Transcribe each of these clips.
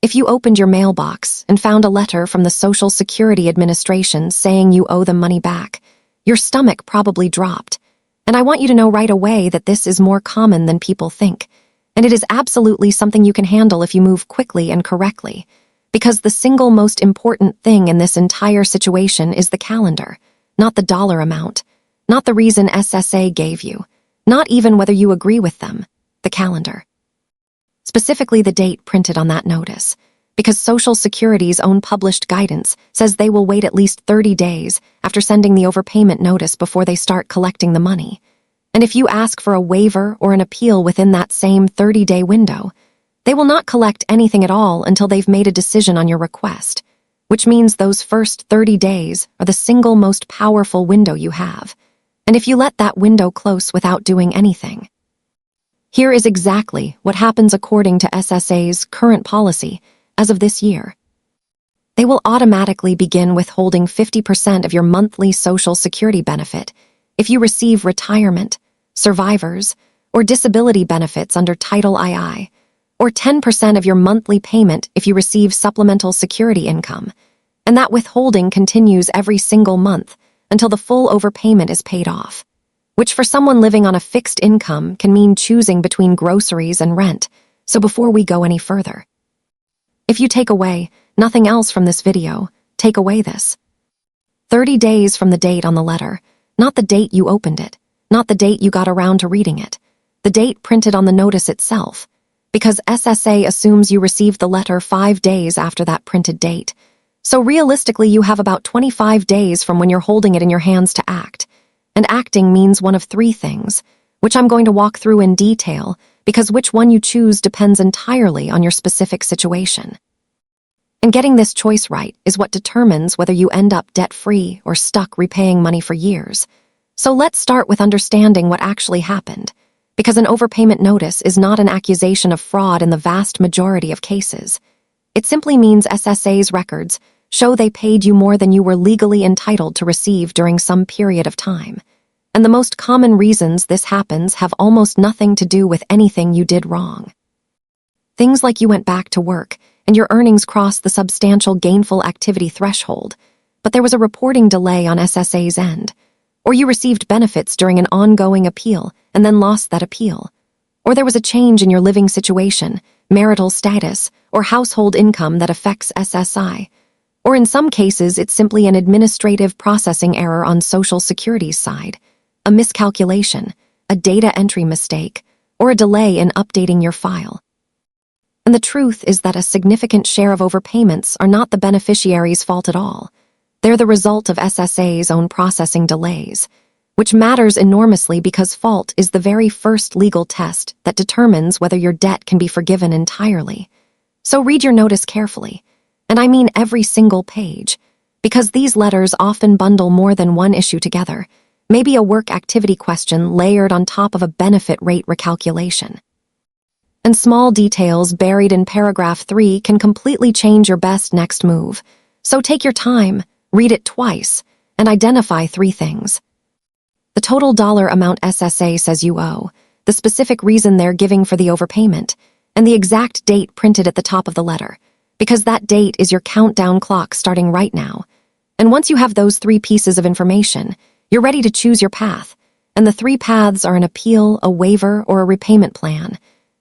If you opened your mailbox and found a letter from the Social Security Administration saying you owe them money back, your stomach probably dropped. And I want you to know right away that this is more common than people think. And it is absolutely something you can handle if you move quickly and correctly. Because the single most important thing in this entire situation is the calendar, not the dollar amount, not the reason SSA gave you, not even whether you agree with them, the calendar. Specifically the date printed on that notice, because Social Security's own published guidance says they will wait at least 30 days after sending the overpayment notice before they start collecting the money. And if you ask for a waiver or an appeal within that same 30-day window, they will not collect anything at all until they've made a decision on your request, which means those first 30 days are the single most powerful window you have. And if you let that window close without doing anything, here is exactly what happens according to SSA's current policy as of this year. They will automatically begin withholding 50% of your monthly Social Security benefit if you receive retirement, survivors, or disability benefits under Title II, or 10% of your monthly payment if you receive supplemental security income, and that withholding continues every single month until the full overpayment is paid off, which for someone living on a fixed income can mean choosing between groceries and rent. So before we go any further, if you take away nothing else from this video, take away this. 30 days from the date on the letter, not the date you opened it, not the date you got around to reading it, the date printed on the notice itself, because SSA assumes you received the letter 5 days after that printed date. So realistically, you have about 25 days from when you're holding it in your hands to act. And acting means one of 3 things, which I'm going to walk through in detail, because which one you choose depends entirely on your specific situation. And getting this choice right is what determines whether you end up debt-free or stuck repaying money for years. So let's start with understanding what actually happened, because an overpayment notice is not an accusation of fraud in the vast majority of cases. It simply means SSA's records show they paid you more than you were legally entitled to receive during some period of time. And the most common reasons this happens have almost nothing to do with anything you did wrong. Things like you went back to work and your earnings crossed the substantial gainful activity threshold, but there was a reporting delay on SSA's end. Or you received benefits during an ongoing appeal and then lost that appeal. Or there was a change in your living situation, marital status, or household income that affects SSI. Or in some cases, it's simply an administrative processing error on Social Security's side, a miscalculation, a data entry mistake, or a delay in updating your file. And the truth is that a significant share of overpayments are not the beneficiary's fault at all. They're the result of SSA's own processing delays, which matters enormously because fault is the very first legal test that determines whether your debt can be forgiven entirely. So read your notice carefully, and I mean every single page, because these letters often bundle more than one issue together, maybe a work activity question layered on top of a benefit rate recalculation. And small details buried in paragraph 3 can completely change your best next move. So take your time, read it twice, and identify 3 things. The total dollar amount SSA says you owe, the specific reason they're giving for the overpayment, and the exact date printed at the top of the letter, because that date is your countdown clock starting right now. And once you have those 3 pieces of information, you're ready to choose your path. And the 3 paths are an appeal, a waiver, or a repayment plan.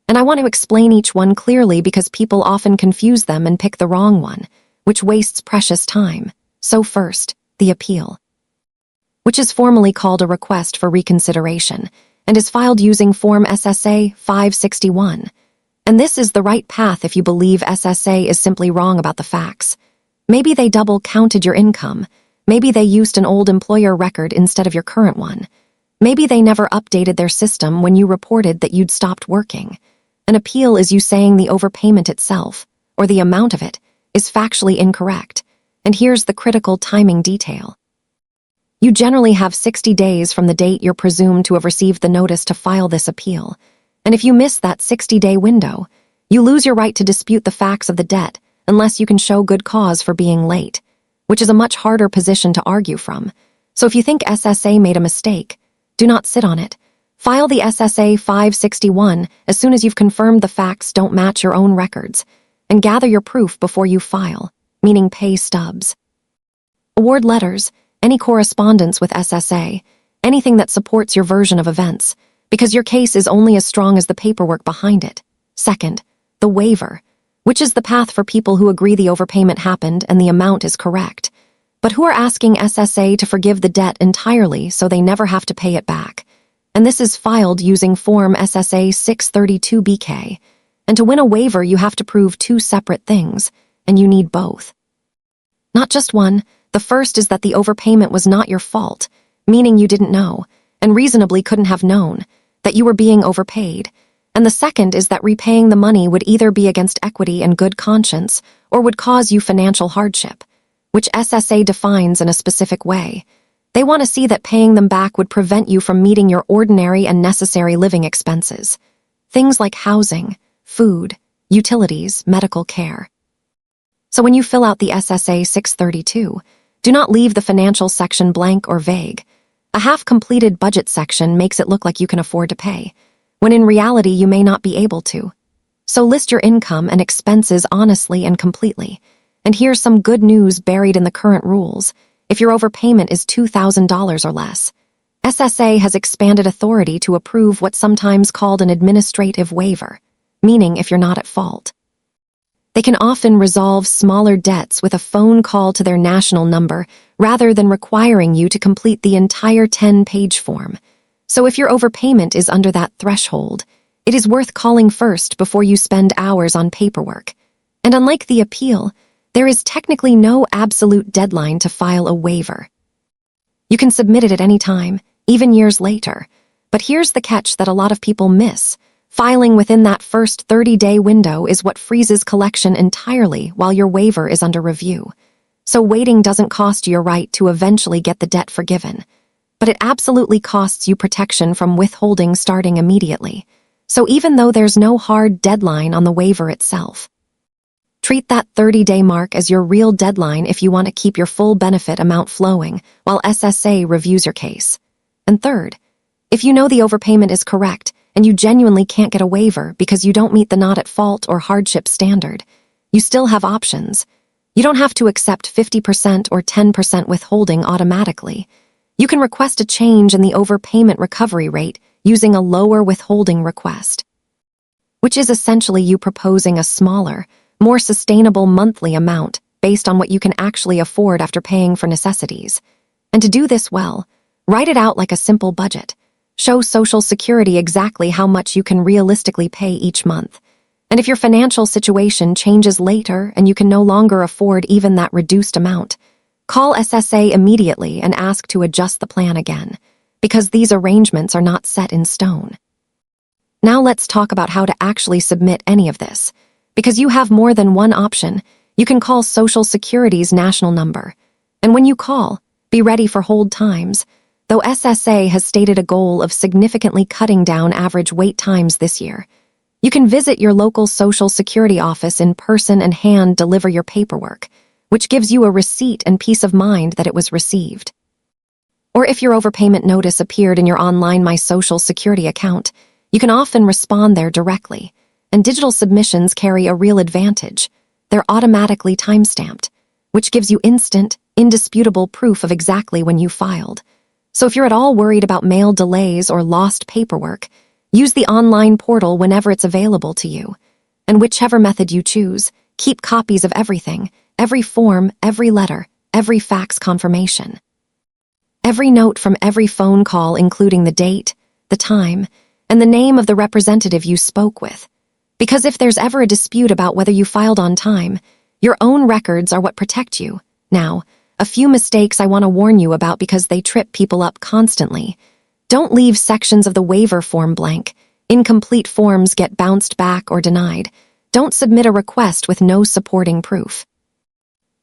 And I want to explain each one clearly because people often confuse them and pick the wrong one, which wastes precious time. So first, the appeal, which is formally called a request for reconsideration and is filed using Form SSA 561. And this is the right path if you believe SSA is simply wrong about the facts. Maybe they double-counted your income. Maybe they used an old employer record instead of your current one. Maybe they never updated their system when you reported that you'd stopped working. An appeal is you saying the overpayment itself, or the amount of it, is factually incorrect. And here's the critical timing detail. You generally have 60 days from the date you're presumed to have received the notice to file this appeal. And if you miss that 60-day window, you lose your right to dispute the facts of the debt unless you can show good cause for being late, which is a much harder position to argue from. So if you think SSA made a mistake, do not sit on it. File the SSA 561 as soon as you've confirmed the facts don't match your own records. and gather your proof before you file, meaning pay stubs. Award letters, any correspondence with SSA, anything that supports your version of events, because your case is only as strong as the paperwork behind it. Second, the waiver, which is the path for people who agree the overpayment happened and the amount is correct, but who are asking SSA to forgive the debt entirely so they never have to pay it back. And this is filed using Form SSA 632BK. And to win a waiver, you have to prove two separate things, and you need both. Not just one. The first is that the overpayment was not your fault, meaning you didn't know, and reasonably couldn't have known, that you were being overpaid. And the second is that repaying the money would either be against equity and good conscience or would cause you financial hardship, which SSA defines in a specific way. They want to see that paying them back would prevent you from meeting your ordinary and necessary living expenses. Things like housing, food, utilities, medical care. So when you fill out the SSA 632, do not leave the financial section blank or vague. A half-completed budget section makes it look like you can afford to pay, when in reality you may not be able to. So list your income and expenses honestly and completely. And here's some good news buried in the current rules. If your overpayment is $2,000 or less, SSA has expanded authority to approve what's sometimes called an administrative waiver, meaning if you're not at fault. They can often resolve smaller debts with a phone call to their national number rather than requiring you to complete the entire 10-page form. So if your overpayment is under that threshold, it is worth calling first before you spend hours on paperwork. And unlike the appeal, there is technically no absolute deadline to file a waiver. You can submit it at any time, even years later. But here's the catch that a lot of people miss. Filing within that first 30-day window is what freezes collection entirely while your waiver is under review. So waiting doesn't cost you your right to eventually get the debt forgiven, but it absolutely costs you protection from withholding starting immediately. So even though there's no hard deadline on the waiver itself, treat that 30-day mark as your real deadline if you want to keep your full benefit amount flowing while SSA reviews your case. And third, if you know the overpayment is correct and you genuinely can't get a waiver because you don't meet the not at fault or hardship standard, you still have options. You don't have to accept 50% or 10% withholding automatically. You can request a change in the overpayment recovery rate using a lower withholding request, which is essentially you proposing a smaller, more sustainable monthly amount based on what you can actually afford after paying for necessities. And to do this well, write it out like a simple budget. Show Social Security exactly how much you can realistically pay each month. And if your financial situation changes later and you can no longer afford even that reduced amount, call SSA immediately and ask to adjust the plan again, because these arrangements are not set in stone. Now let's talk about how to actually submit any of this. Because you have more than one option, you can call Social Security's national number. And when you call, be ready for hold times. Though SSA has stated a goal of significantly cutting down average wait times this year, you can visit your local Social Security office in person and hand deliver your paperwork, which gives you a receipt and peace of mind that it was received. Or if your overpayment notice appeared in your online My Social Security account, you can often respond there directly, and digital submissions carry a real advantage. They're automatically timestamped, which gives you instant, indisputable proof of exactly when you filed. So if you're at all worried about mail delays or lost paperwork, use the online portal whenever it's available to you. And whichever method you choose, keep copies of everything, every form, every letter, every fax confirmation. Every note from every phone call, including the date, the time, and the name of the representative you spoke with. Because if there's ever a dispute about whether you filed on time, your own records are what protect you. Now, a few mistakes I want to warn you about because they trip people up constantly. Don't leave sections of the waiver form blank. Incomplete forms get bounced back or denied. Don't submit a request with no supporting proof.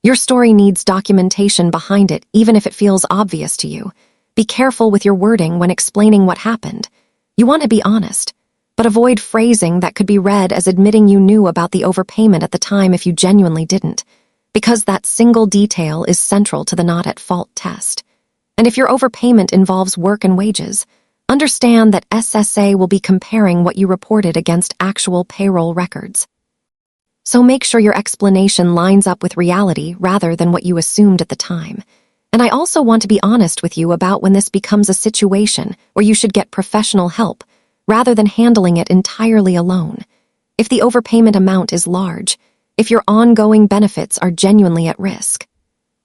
Your story needs documentation behind it, even if it feels obvious to you. Be careful with your wording when explaining what happened. You want to be honest, but avoid phrasing that could be read as admitting you knew about the overpayment at the time if you genuinely didn't, because that single detail is central to the not-at-fault test. And if your overpayment involves work and wages, understand that SSA will be comparing what you reported against actual payroll records. So make sure your explanation lines up with reality rather than what you assumed at the time. And I also want to be honest with you about when this becomes a situation where you should get professional help rather than handling it entirely alone. If the overpayment amount is large, if your ongoing benefits are genuinely at risk,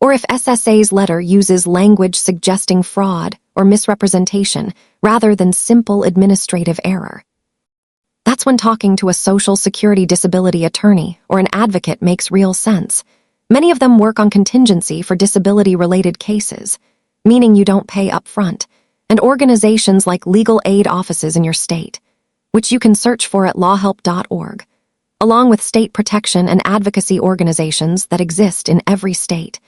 or if SSA's letter uses language suggesting fraud or misrepresentation rather than simple administrative error. That's when talking to a Social Security disability attorney or an advocate makes real sense. Many of them work on contingency for disability-related cases, meaning you don't pay up front, and organizations like legal aid offices in your state, which you can search for at lawhelp.org, along with state protection and advocacy organizations that exist in every state,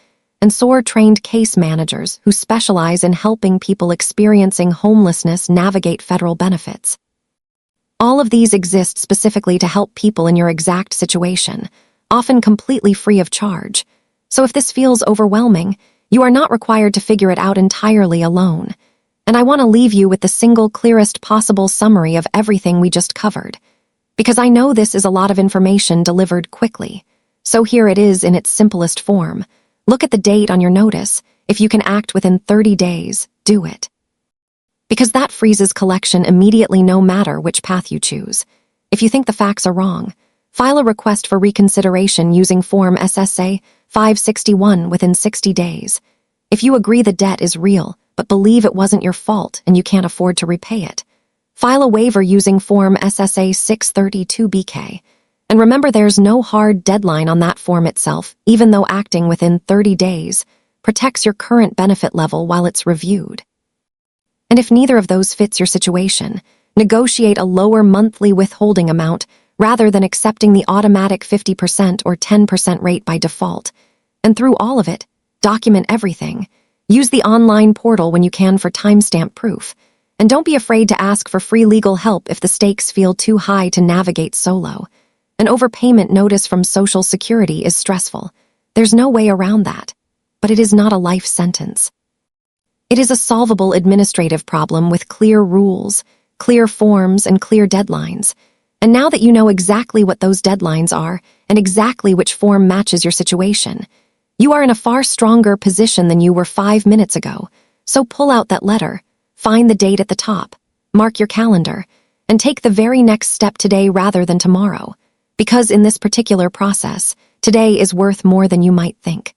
and SOAR-trained case managers who specialize in helping people experiencing homelessness navigate federal benefits. All of these exist specifically to help people in your exact situation, often completely free of charge. So if this feels overwhelming, you are not required to figure it out entirely alone. And I want to leave you with the single clearest possible summary of everything we just covered, because I know this is a lot of information delivered quickly. So here it is in its simplest form. Look at the date on your notice. If you can act within 30 days, do it. Because that freezes collection immediately no matter which path you choose. If you think the facts are wrong, file a request for reconsideration using Form SSA 561 within 60 days. If you agree the debt is real, but believe it wasn't your fault and you can't afford to repay it, file a waiver using Form SSA 632BK. And remember, there's no hard deadline on that form itself, even though acting within 30 days protects your current benefit level while it's reviewed. And if neither of those fits your situation, negotiate a lower monthly withholding amount rather than accepting the automatic 50% or 10% rate by default. And through all of it, document everything. Use the online portal when you can for timestamp proof. And don't be afraid to ask for free legal help if the stakes feel too high to navigate solo. An overpayment notice from Social Security is stressful. There's no way around that. But it is not a life sentence. It is a solvable administrative problem with clear rules, clear forms, and clear deadlines. And now that you know exactly what those deadlines are and exactly which form matches your situation, you are in a far stronger position than you were 5 minutes ago. So pull out that letter, find the date at the top, mark your calendar, and take the very next step today rather than tomorrow. Because in this particular process, today is worth more than you might think.